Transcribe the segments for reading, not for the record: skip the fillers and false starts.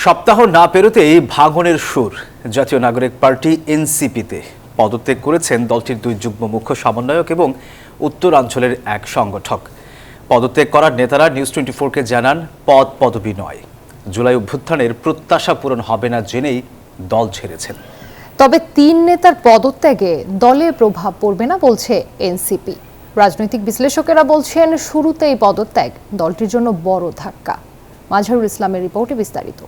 সপ্তাহ না পেরোতেই ভাঙনের সুর জাতীয় নাগরিক পার্টি এনসিপিতে পদত্যাগ করেছেন দলটির দুই যুগ্ম মুখ্য সমন্বয়ক এবং উত্তরাঞ্চলের এক সংগঠক। পদত্যাগ করার নেতারা নিউজ 24-কে জানান, পদবি নয়, জুলাই অভ্যুত্থানের প্রত্যাশা পূরণ হবে না জেনেই দল ছেড়েছেন। তবে তিন নেতার পদত্যাগে দলে প্রভাব পড়বে না বলছে এনসিপি। রাজনৈতিক বিশ্লেষকেরা বলছেন, শুরুতেই পদত্যাগ দলটির জন্য বড় ধাক্কা। মাজহারুল ইসলামের রিপোর্টে বিস্তারিত।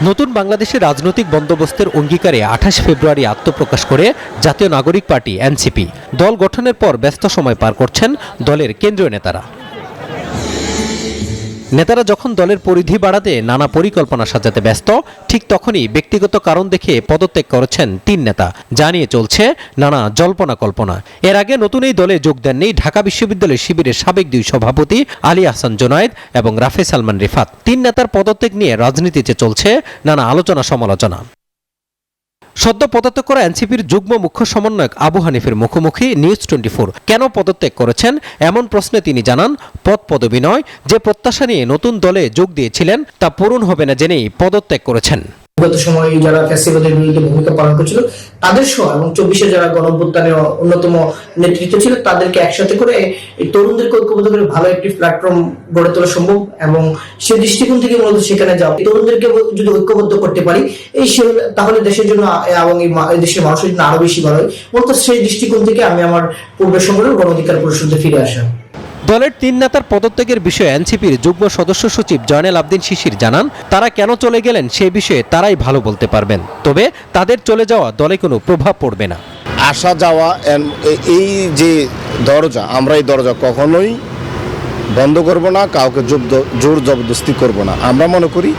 নতুন বাংলাদেশের রাজনৈতিক বন্দোবস্তের অঙ্গীকারে 28 ফেব্রুয়ারি আত্মপ্রকাশ করে জাতীয় নাগরিক পার্টি এনসিপি। দল গঠনের পর ব্যস্ত সময় পার করছেন দলের কেন্দ্রীয় নেতারা। যখন দলের পরিধি বাড়াতে নানা পরিকল্পনা সাজাতে ব্যস্ত, ঠিক তখনই ব্যক্তিগত কারণ দেখে পদত্যাগ করেছেন তিন নেতা। জানিয়ে চলছে নানা জল্পনা কল্পনা। এর আগে নতুন এই দলে যোগ দেননি ঢাকা বিশ্ববিদ্যালয় শিবিরের সাবেক দুই সভাপতি আলী আহসান জোনায়েদ এবং রাফে সালমান রিফাত। তিন নেতার পদত্যাগ নিয়ে রাজনীতিতে চলছে নানা আলোচনা সমালোচনা। সদ্য পদত্যাগ করা এনসিপির যুগ্ম মুখ্য সমন্বয়ক আবু হানিফের মুখোমুখি নিউজ 24। কেন পদত্যাগ করেছেন এমন প্রশ্নে তিনি জানান, পদবি নয়, যে প্রত্যাশা নিয়ে নতুন দলে যোগ দিয়েছিলেন তা পূরণ হবে না জেনেই পদত্যাগ করেছেন। গত সময়ে যারা ফ্যাসিবাদের বিরুদ্ধে ভূমিকা পালন করছিল তাদের সহ এবং 24-এ যারা গণঅভ্যুত্থানের অন্যতম নেতৃত্ব ছিল তাদেরকে একসাথে করে এই তরুণদেরকে ঐক্যবদ্ধ করে ভালো একটি প্ল্যাটফর্ম গড়ে তোলা সম্ভব এবং সেই দৃষ্টিকোণ থেকে মূলত সেখানে যাও। তরুণদেরকে যদি ঐক্যবদ্ধ করতে পারি তাহলে দেশের জন্য এবং এই দেশের মানুষের জন্য আরো বেশি ভালো হয়। মূলত সেই দৃষ্টিকোণ থেকে আমি আমার পূর্বের সংগঠন গণ অধিকার পরিষদে ফিরে আসা। দলের তিন নেতার পদত্যাগের বিষয়ে এনসিপির যুগ্ম সদস্য সচিব জয়নাল আবদিন শিশির জানান, তারা কেন চলে গেলেন সে বিষয়ে তারাই ভালো বলতে পারবেন। তবে তাদের চলে যাওয়া দলে কোনো প্রভাব পড়বে না। আসা যাওয়া এই যে দরজা, আমরা এই দরজা কখনোই বন্ধ করব না, কাউকে জোর জবরদস্তি করব না। আমরা মনে করি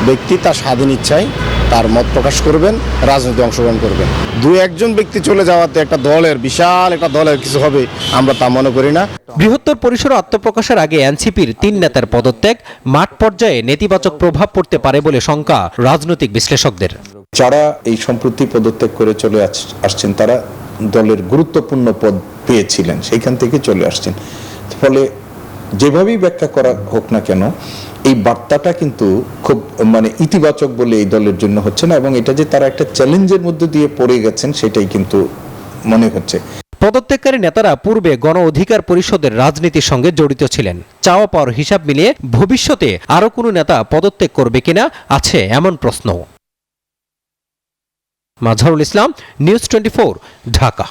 ব্যক্তি তার স্বাধীন ইচ্ছায় তার মত প্রকাশ করবেন, রাজনীতি অংশগ্রহণ করবেন। দুই একজন ব্যক্তি চলে যাওয়াতে একটা দলের বিশাল একটা দলের কিছু হবে আমরা তা মনে করি না। বৃহত্তর পরিসরে আত্মপ্রকাশের আগে এনসিপির তিন নেতার পদত্যাগ মাঠ পর্যায়ে নেতিবাচক প্রভাব পড়তে পারে বলে শঙ্কা রাজনৈতিক বিশ্লেষকদের। যারা এই সম্প্রতি পদত্যাগ করে চলে আসছেন তারা দলের গুরুত্বপূর্ণ পদ পেয়েছিলেন, সেইখান থেকে চলে আসছেন। ফলে যেভাবেই ব্যাখ্যা করা হোক না কেন, এই বার্তাটা কিন্তু খুব ইতিবাচক বলে এই দলের জন্য হচ্ছে না, এবং এটা যে তারা একটা চ্যালেঞ্জের মধ্যে দিয়ে পড়ে গেছেন সেটাই কিন্তু মনে হচ্ছে। পদত্যাগকারী নেতারা পূর্বে গণ অধিকার পরিষদের রাজনীতির সঙ্গে জড়িত ছিলেন। চাওয়া পাওয়ার হিসাব মিলিয়ে ভবিষ্যতে আরো কোনো নেতা পদত্যাগ করবে কিনা আছে এমন প্রশ্ন। মাজহারুল ইসলাম, নিউজ 24, ঢাকা।